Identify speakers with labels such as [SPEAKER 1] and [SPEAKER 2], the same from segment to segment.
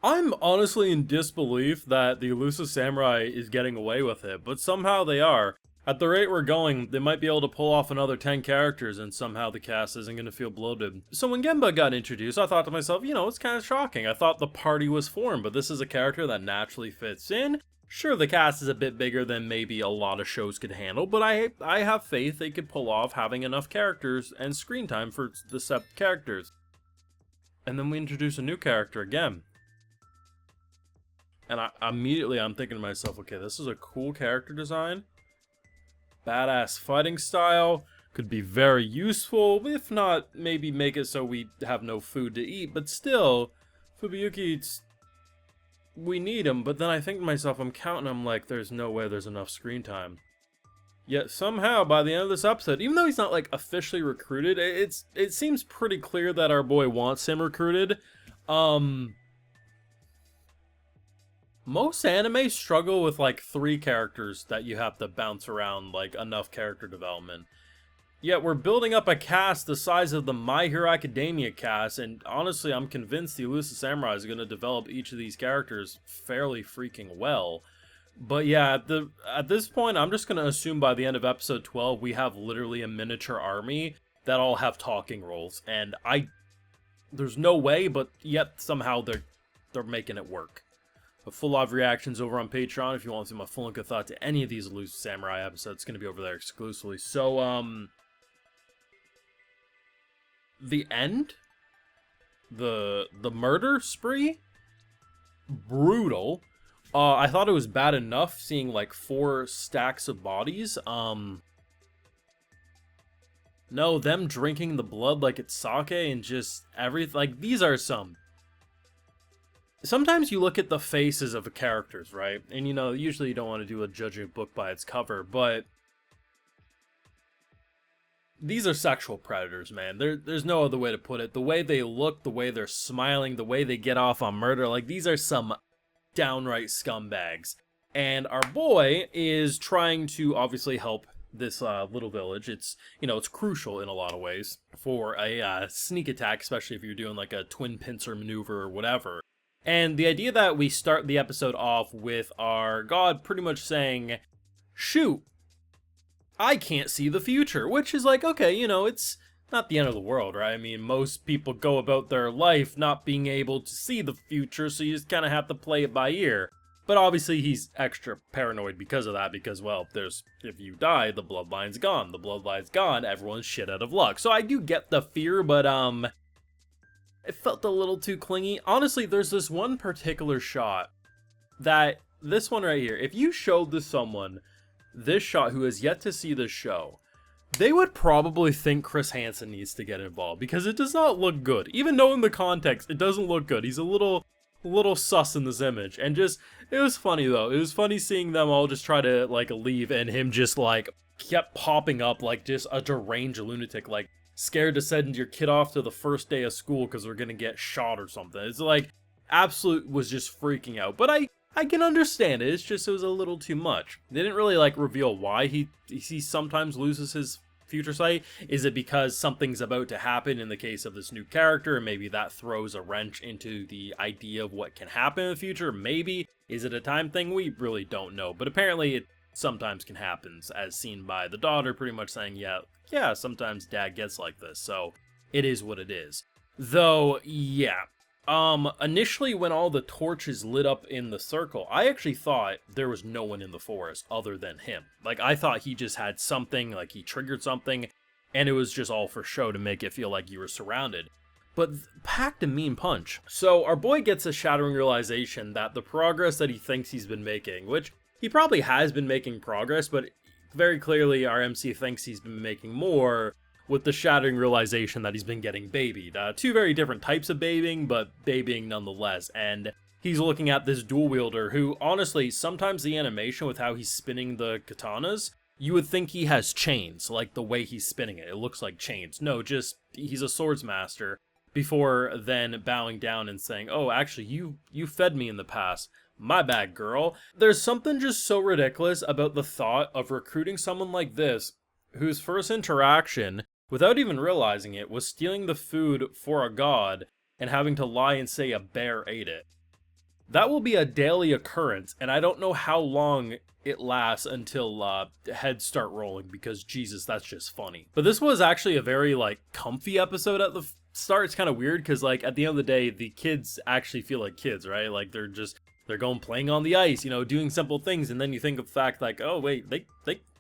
[SPEAKER 1] I'm honestly in disbelief that the Elusive Samurai is getting away with it, but somehow they are. At the rate we're going, they might be able to pull off another 10 characters and somehow the cast isn't going to feel bloated. So when Gemba got introduced, I thought to myself, it's kind of shocking. I thought the party was formed, but this is a character that naturally fits in. Sure, the cast is a bit bigger than maybe a lot of shows could handle, but I have faith they could pull off having enough characters and screen time for the set characters. And then we introduce a new character again. And immediately I'm thinking to myself, okay, this is a cool character design. Badass fighting style. Could be very useful. If not, maybe make it so we have no food to eat. But still, Fubiyuki, we need him. But then I think to myself, I'm counting, I'm like, there's no way there's enough screen time. Yet somehow, by the end of this episode, even though he's not like officially recruited, it seems pretty clear that our boy wants him recruited. Most anime struggle with like 3 characters that you have to bounce around like enough character development. Yet we're building up a cast the size of the My Hero Academia cast, and honestly I'm convinced the Elusive Samurai is going to develop each of these characters fairly freaking well. But yeah, at this point I'm just going to assume by the end of episode 12 we have literally a miniature army that all have talking roles, and there's no way, but yet somehow they're making it work. A full live reactions over on Patreon. If you want to see my full and good thought to any of these Elusive Samurai episodes, it's going to be over there exclusively. So, the end? The murder spree? Brutal. I thought it was bad enough seeing like 4 stacks of bodies. No, them drinking the blood like it's sake and just everything. Like, these are some... Sometimes you look at the faces of the characters, right? And usually you don't want to do a judging a book by its cover, but these are sexual predators, man. There's no other way to put it. The way they look, the way they're smiling, the way they get off on murder, like these are some downright scumbags. And our boy is trying to obviously help this little village. It's crucial in a lot of ways for a sneak attack, especially if you're doing like a twin pincer maneuver or whatever. And the idea that we start the episode off with our god pretty much saying, shoot, I can't see the future, which is like, okay, it's not the end of the world, right? I mean, most people go about their life not being able to see the future, so you just kind of have to play it by ear. But obviously he's extra paranoid because of that, because, well, if you die, the bloodline's gone. The bloodline's gone, everyone's shit out of luck. So I do get the fear, but, it felt a little too clingy. Honestly, there's this one particular shot this one right here, if you showed to someone this shot who has yet to see this show, they would probably think Chris Hansen needs to get involved because it does not look good. Even knowing the context, it doesn't look good. He's a little sus in this image. And it was funny though. It was funny seeing them all just try to like leave and him just like kept popping up like just a deranged lunatic, like scared to send your kid off to the first day of school because they're gonna get shot or something. It's like, absolute was just freaking out. But I can understand it. It's just, it was a little too much. They didn't really like reveal why he sometimes loses his future sight. Is it because something's about to happen in the case of this new character, and maybe that throws a wrench into the idea of what can happen in the future? Maybe. Is it a time thing? We really don't know. But apparently it sometimes can happen, as seen by the daughter pretty much saying, yeah, sometimes dad gets like this, so it is what it is. Though, yeah. Initially when all the torches lit up in the circle, I actually thought there was no one in the forest other than him. Like, I thought he just had something, like he triggered something, and it was just all for show to make it feel like you were surrounded. But packed a mean punch. So our boy gets a shattering realization that the progress that he thinks he's been making, which he probably has been making progress, but very clearly our MC thinks he's been making more, with the shattering realization that he's been getting babied. 2 very different types of babying, but babying nonetheless. And he's looking at this dual wielder who, honestly, sometimes the animation with how he's spinning the katanas, you would think he has chains, like the way he's spinning it. It looks like chains. No, just he's a swords master, before then bowing down and saying, oh, actually, you fed me in the past. My bad, girl. There's something just so ridiculous about the thought of recruiting someone like this, whose first interaction, without even realizing it, was stealing the food for a god and having to lie and say a bear ate it. that will be a daily occurrence, and I don't know how long it lasts until heads start rolling, because Jesus, that's just funny. But this was actually a very like comfy episode at the start. It's kind of weird because like at the end of the day, the kids actually feel like kids, right? Like they're going playing on the ice, you know, doing simple things, and then you think of the fact like, oh wait, they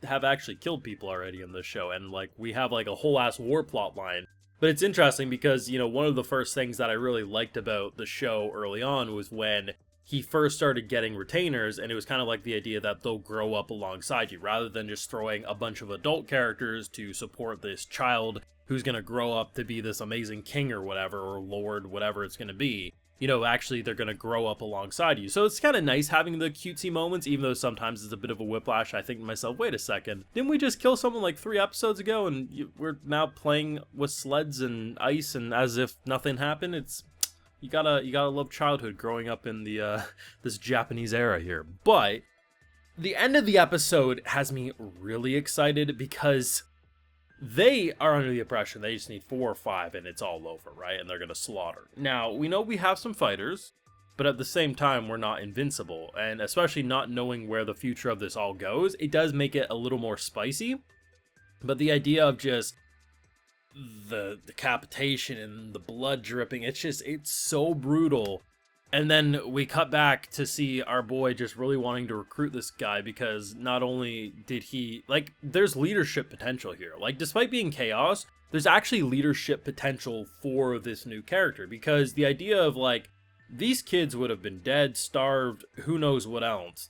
[SPEAKER 1] have actually killed people already in this show, and like we have like a whole ass war plot line. But it's interesting because, you know, one of the first things that I really liked about the show early on was when he first started getting retainers, and it was kind of like the idea that they'll grow up alongside you, rather than just throwing a bunch of adult characters to support this child who's going to grow up to be this amazing king or whatever, or lord, whatever it's going to be. You know, actually, they're going to grow up alongside you. So it's kind of nice having the cutesy moments, even though sometimes it's a bit of a whiplash. I think to myself, wait a second, didn't we just kill someone like 3 episodes ago, and we're now playing with sleds and ice, and as if nothing happened? It's... You gotta love childhood growing up in the this Japanese era here. But the end of the episode has me really excited because they are under the impression they just need 4 or 5 and it's all over, right? And they're gonna slaughter. Now, we know we have some fighters, but at the same time, we're not invincible. And especially not knowing where the future of this all goes, it does make it a little more spicy. But the idea of just the decapitation and the blood dripping, it's so brutal. And then we cut back to see our boy just really wanting to recruit this guy, because not only did he, like, there's leadership potential here. Like, despite being chaos, there's actually leadership potential for this new character, because the idea of, like, these kids would have been dead, starved, who knows what else.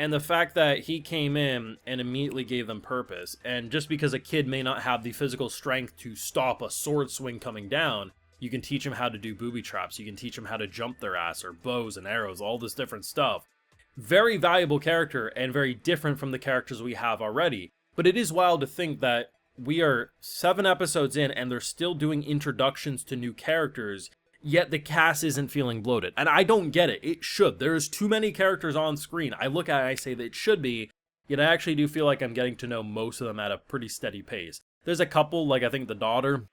[SPEAKER 1] And the fact that he came in and immediately gave them purpose, and just because a kid may not have the physical strength to stop a sword swing coming down, you can teach him how to do booby traps, you can teach him how to jump their ass, or bows and arrows, all this different stuff. Very valuable character, and very different from the characters we have already. But it is wild to think that we are 7 episodes in, and they're still doing introductions to new characters, yet the cast isn't feeling bloated. And I don't get it. It should. There's too many characters on screen. I look at it and I say that it should be, yet I actually do feel like I'm getting to know most of them at a pretty steady pace. There's a couple, like I think the daughter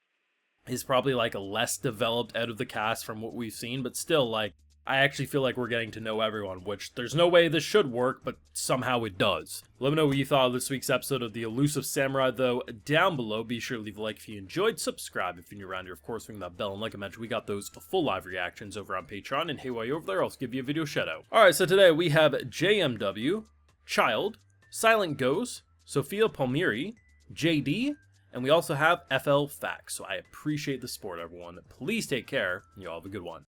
[SPEAKER 1] is probably like a less developed out of the cast from what we've seen, but still, like, I actually feel like we're getting to know everyone, which there's no way this should work, but somehow it does. Let me know what you thought of this week's episode of the Elusive Samurai, though, down below. Be sure to leave a like if you enjoyed, subscribe if you're new around here, of course, ring that bell, and like I mentioned, we got those full live reactions over on Patreon, and hey, while you're over there, I'll give you a video shout out. Alright, so today we have JMW, Child, Silent Ghost, Sophia Palmieri, JD, and we also have FL Facts. So I appreciate the support, everyone. Please take care, and you all have a good one.